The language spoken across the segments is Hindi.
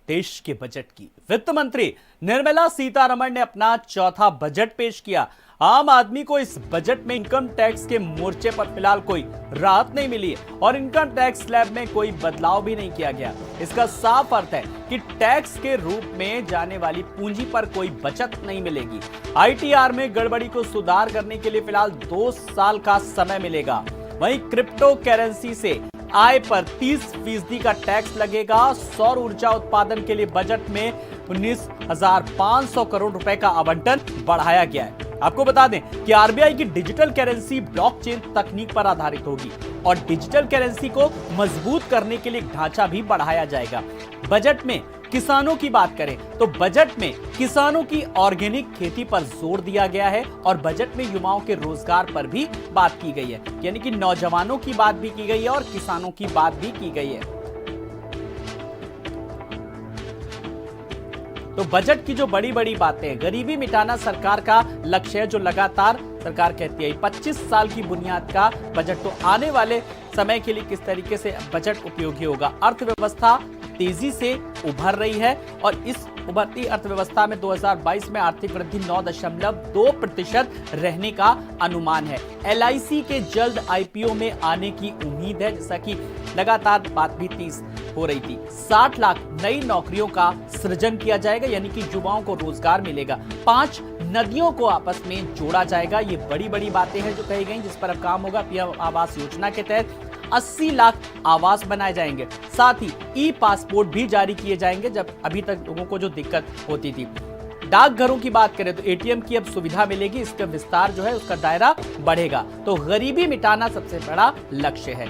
देश के बजट की। वित्त मंत्री निर्मला सीतारमण ने अपना चौथा बजट पेश किया। आम आदमी को इस बजट में इनकम टैक्स के मोर्चे पर फिलहाल कोई राहत नहीं मिली है और इनकम टैक्स स्लैब में कोई बदलाव भी नहीं किया गया। इसका साफ अर्थ है कि टैक्स के रूप में जाने वाली पूंजी पर कोई बचत नहीं मिलेगी। आईटीआर में गड़बड़ी को सुधार करने के लिए फिलहाल 2 साल का समय मिलेगा। वहीं क्रिप्टो करेंसी से आय पर 30% का टैक्स लगेगा। सौर ऊर्जा उत्पादन के लिए बजट में 19,500 करोड़ रुपए का आवंटन बढ़ाया गया है। आपको बता दें कि आरबीआई की डिजिटल करेंसी ब्लॉकचेन तकनीक पर आधारित होगी और डिजिटल करेंसी को मजबूत करने के लिए ढांचा भी बढ़ाया जाएगा। बजट में किसानों की बात करें तो बजट में किसानों की ऑर्गेनिक खेती पर जोर दिया गया है और बजट में युवाओं के रोजगार पर भी बात की गई है, यानी कि नौजवानों की बात भी की गई है और किसानों की बात भी की गई है। तो बजट की जो बड़ी बड़ी बातें, गरीबी मिटाना सरकार का लक्ष्य है, जो लगातार सरकार कहती है। 25 साल की बुनियाद का बजट, तो आने वाले समय के लिए किस तरीके से बजट उपयोगी होगा। अर्थव्यवस्था तेजी से उभर रही है और इस उभरती अर्थव्यवस्था में 2022 में आर्थिक वृद्धि 9.2% रहने का अनुमान है। एलआईसी के जल्द आईपीओ में आने की उम्मीद है, जैसा कि लगातार बात भी तेज हो रही थी। 60 लाख नई नौकरियों का सृजन किया जाएगा, यानी कि युवाओं को रोजगार मिलेगा। 5 नदियों को आपस में जोड़ा जाएगा। ये बड़ी बड़ी बातें हैं जो कही गई, जिस पर अब काम होगा। पीएम आवास योजना के तहत 80 लाख आवास बनाए जाएंगे। साथ ही ई पासपोर्ट भी जारी किए जाएंगे, जब अभी तक लोगों को जो दिक्कत होती थी। डाकघरों की बात करें तो एटीएम की अब सुविधा मिलेगी, इसका विस्तार जो है उसका दायरा बढ़ेगा। तो गरीबी मिटाना सबसे बड़ा लक्ष्य है।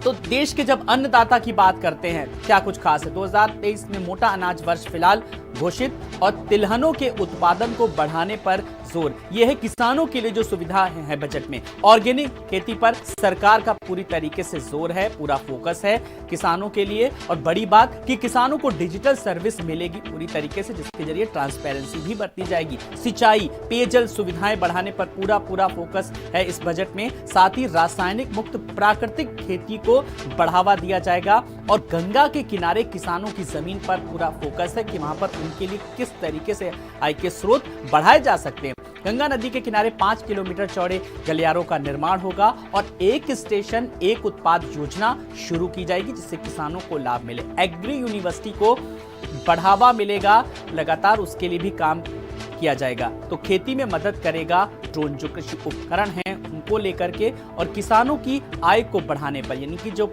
तो देश के जब अन्नदाता की बात करते हैं, क्या कुछ खास है। 2023 में मोटा अनाज वर्ष फिलहाल घोषित और तिलहनों के उत्पादन को बढ़ाने पर जोर। यह है किसानों के लिए जो सुविधा है बजट में। ऑर्गेनिक खेती पर सरकार का पूरी तरीके से जोर है, पूरा फोकस है किसानों के लिए। और बड़ी बात कि किसानों को डिजिटल सर्विस मिलेगी पूरी तरीके से, जिसके जरिए ट्रांसपेरेंसी भी बढ़ती जाएगी। सिंचाई, पेयजल सुविधाएं बढ़ाने पर पूरा फोकस है इस बजट में। साथ ही रासायनिक मुक्त प्राकृतिक खेती को बढ़ावा दिया जाएगा और गंगा के किनारे किसानों की जमीन पर पूरा फोकस है कि वहां पर उनके लिए किस तरीके से आय के स्रोत बढ़ाए जा सकते हैं। गंगा नदी के किनारे 5 किलोमीटर चौड़े गलियारों का निर्माण होगा और एक स्टेशन एक उत्पाद योजना शुरू की जाएगी, जिससे किसानों को लाभ मिले। एग्री यूनिवर्सिटी को बढ़ावा मिलेगा, लगातार उसके लिए भी काम किया जाएगा। तो खेती में मदद करेगा ड्रोन, जो कृषि उपकरण हैं उनको लेकर के, और किसानों की आय को बढ़ाने पर, यानी कि जो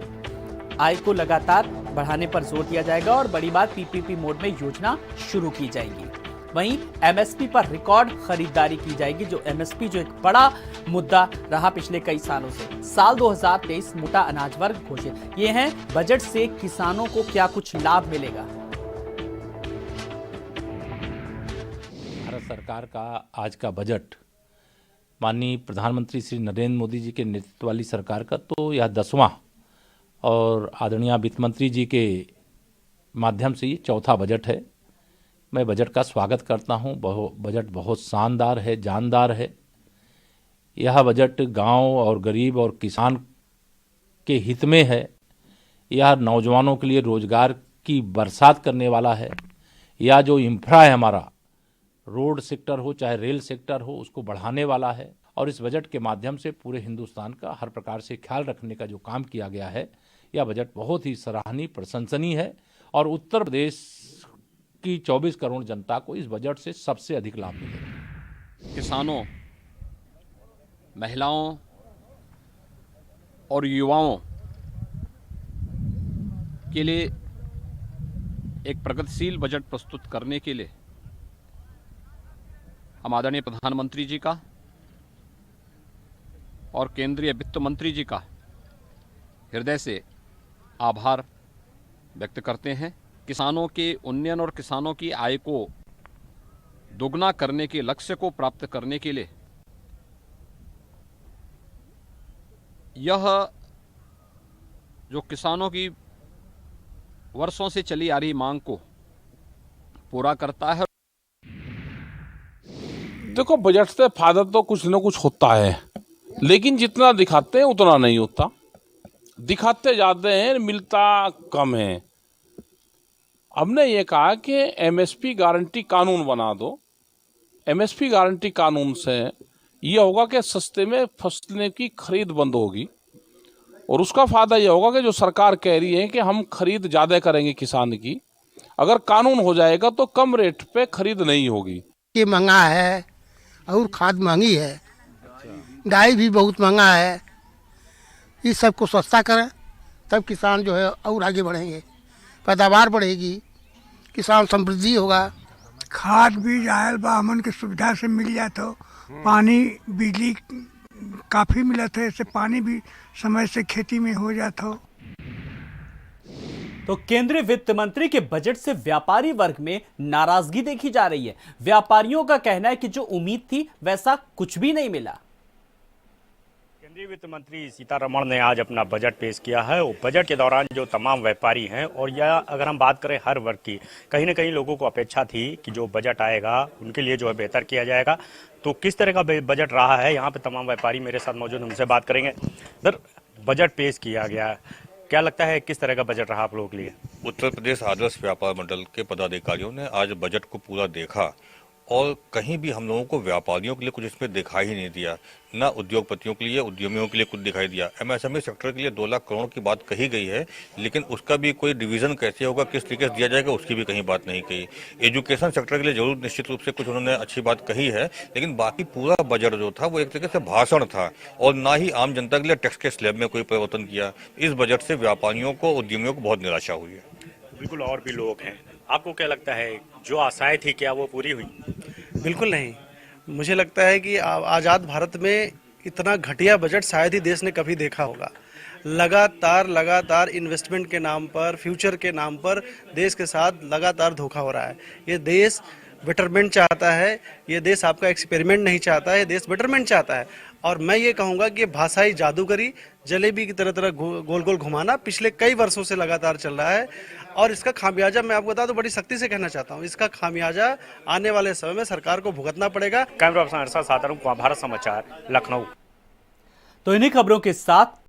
आय को लगातार बढ़ाने पर जोर दिया जाएगा। और बड़ी बात, पीपीपी मोड में योजना शुरू की जाएगी। वहीं एमएसपी पर रिकॉर्ड खरीदारी की जाएगी, जो एमएसपी जो एक बड़ा मुद्दा रहा पिछले कई सालों से। साल 2023 मोटा अनाज वर्ग घोषित। ये हैं बजट से किसानों को क्या कुछ लाभ मिलेगा। भारत सरकार का आज का बजट माननीय प्रधानमंत्री श्री नरेंद्र मोदी जी के नेतृत्व वाली सरकार का तो यह 10वां और आदरणीय वित्त मंत्री जी के माध्यम से ये चौथा बजट है। मैं बजट का स्वागत करता हूँ। बजट बहुत शानदार है, जानदार है। यह बजट गांव और गरीब और किसान के हित में है। यह नौजवानों के लिए रोजगार की बरसात करने वाला है। यह जो इंफ्रा है हमारा, रोड सेक्टर हो चाहे रेल सेक्टर हो, उसको बढ़ाने वाला है। और इस बजट के माध्यम से पूरे हिंदुस्तान का हर प्रकार से ख्याल रखने का जो काम किया गया है, यह बजट बहुत ही सराहनीय, प्रशंसनीय है। और उत्तर प्रदेश की 24 करोड़ जनता को इस बजट से सबसे अधिक लाभ मिलेगा। किसानों, महिलाओं और युवाओं के लिए एक प्रगतिशील बजट प्रस्तुत करने के लिए हम आदरणीय प्रधानमंत्री जी का और केंद्रीय वित्त मंत्री जी का हृदय से आभार व्यक्त करते हैं। किसानों के उन्नयन और किसानों की आय को दोगुना करने के लक्ष्य को प्राप्त करने के लिए यह जो किसानों की वर्षों से चली आ रही मांग को पूरा करता है। देखो, बजट से फायदा तो कुछ न कुछ होता है, लेकिन जितना दिखाते हैं उतना नहीं होता। दिखाते जाते हैं, मिलता कम है। हमने ये कहा कि एमएसपी गारंटी कानून बना दो। एमएसपी गारंटी कानून से ये होगा कि सस्ते में फसलें की खरीद बंद होगी और उसका फायदा ये होगा कि जो सरकार कह रही है कि हम खरीद ज़्यादा करेंगे किसान की, अगर कानून हो जाएगा तो कम रेट पे खरीद नहीं होगी। ये महंगा है और खाद महंगी है, डाई भी बहुत महंगा है। इस सब को सस्ता करें तब किसान जो है और आगे बढ़ेंगे, पैदावार बढ़ेगी, किसान समृद्धि होगा। खाद बीज आयल बा हमन के सुविधा से मिल जात हो, पानी बिजली काफ़ी मिलत है, इससे पानी भी समय से खेती में हो जाता हो। तो केंद्रीय वित्त मंत्री के बजट से व्यापारी वर्ग में नाराजगी देखी जा रही है। व्यापारियों का कहना है कि जो उम्मीद थी वैसा कुछ भी नहीं मिला। केंद्रीय वित्त मंत्री सीतारमण ने आज अपना बजट पेश किया है और बजट के दौरान जो तमाम व्यापारी हैं और या अगर हम बात करें हर वर्ग की, कहीं ना कहीं लोगों को अपेक्षा थी कि जो बजट आएगा उनके लिए जो है बेहतर किया जाएगा। तो किस तरह का बजट रहा है, यहाँ पे तमाम व्यापारी मेरे साथ मौजूद, उनसे बात करेंगे। सर, बजट पेश किया गया, क्या लगता है किस तरह का बजट रहा आप लोगों के लिए? उत्तर प्रदेश आदर्श व्यापार मंडल के पदाधिकारियों ने आज बजट को पूरा देखा और कहीं भी हम लोगों को व्यापारियों के लिए कुछ इसमें दिखाई ही नहीं दिया, ना उद्योगपतियों के लिए, उद्यमियों के लिए कुछ दिखाई दिया। एमएसएमई सेक्टर के लिए 2 लाख करोड़ की बात कही गई है, लेकिन उसका भी कोई डिवीजन कैसे होगा, किस तरीके से दिया जाएगा, उसकी भी कहीं बात नहीं कही। एजुकेशन सेक्टर के लिए जरूर निश्चित रूप से कुछ उन्होंने अच्छी बात कही है, लेकिन बाकी पूरा बजट जो था वो एक तरीके से भाषण था और ना ही आम जनता के लिए टैक्स के स्लैब में कोई परिवर्तन किया। इस बजट से व्यापारियों को, उद्यमियों को बहुत निराशा हुई है। बिल्कुल, और भी लोग हैं, आपको क्या लगता है जो आशाएं थी क्या वो पूरी हुई? बिल्कुल नहीं। मुझे लगता है कि आज़ाद भारत में इतना घटिया बजट शायद ही देश ने कभी देखा होगा। लगातार इन्वेस्टमेंट के नाम पर, फ्यूचर के नाम पर देश के साथ लगातार धोखा हो रहा है। ये देश बेटरमेंट चाहता है, ये देश आपका एक्सपेरिमेंट नहीं चाहता है, देश बेटरमेंट चाहता है। और मैं ये कहूँगा कि भाषाई जादूगरी, जलेबी की तरह गोल गोल घुमाना पिछले कई वर्षों से लगातार चल रहा है और इसका खामियाजा मैं आपको बता दूं, बड़ी सख्ती से कहना चाहता हूं, इसका खामियाजा आने वाले समय में सरकार को भुगतना पड़ेगा। कैमरा पर्सन अरशद सातारा, भारत समाचार, लखनऊ। तो इन्हीं खबरों के साथ